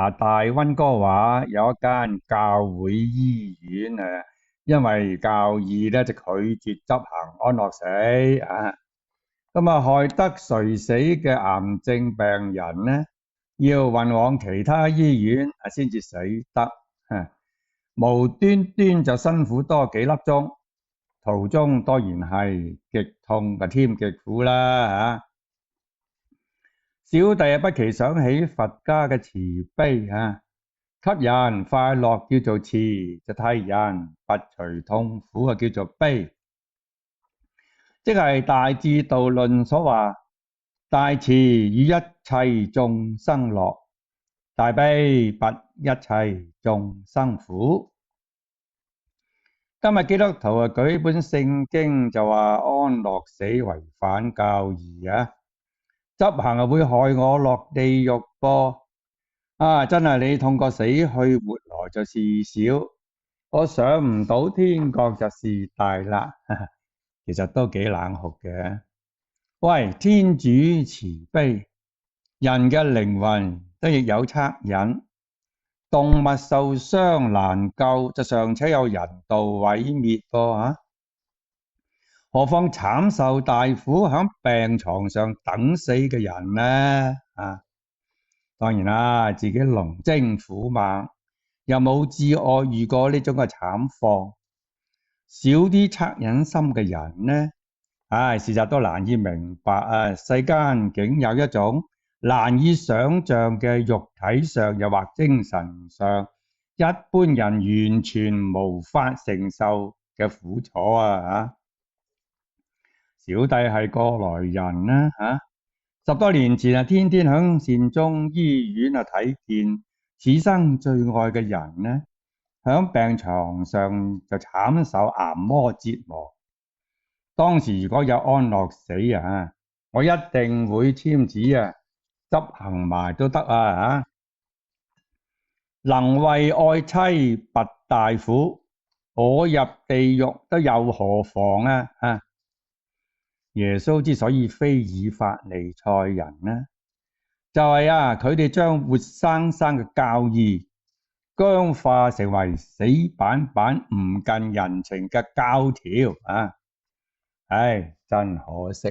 拿大溫哥華有一間教會醫院因為教義咧就拒絕執行安樂死害得垂死嘅癌症病人咧，要運往其他醫院先至死得無端端就辛苦多幾粒鐘，途中當然係極痛添極苦啦小弟不期想起佛家嘅慈悲給人快樂叫做慈，就替人拔除痛苦叫做悲。即係大智度論所話，大慈與一切眾生樂，大悲拔一切眾生苦。今日基督徒舉本聖經就話安樂死違反教義執行會害我落地獄噃真係你痛過死去活來就事小，我上唔到天國就事大啦。其實都幾冷酷嘅。喂，天主慈悲，人嘅靈魂都亦有惻隱，動物受傷難救就尚且有人道毀滅噃何況慘受大苦響病床上等死嘅人呢當然啦，自己龍精虎猛，又冇自我遇過呢種嘅慘況，少啲惻隱心嘅人呢事實都難以明白世間竟有一種難以想像嘅肉體上又或精神上一般人完全無法承受嘅苦楚小弟係過來人啦10多年前天天響善終醫院睇見此生最愛嘅人呢響病床上就慘受癌魔折磨。當時如果有安樂死我一定會簽字執行埋都得能為愛妻拔大苦，我入地獄都又何妨耶穌之所以非以法利賽人呢，就係佢哋將活生生嘅教義僵化成為死板板唔近人情嘅教條真可惜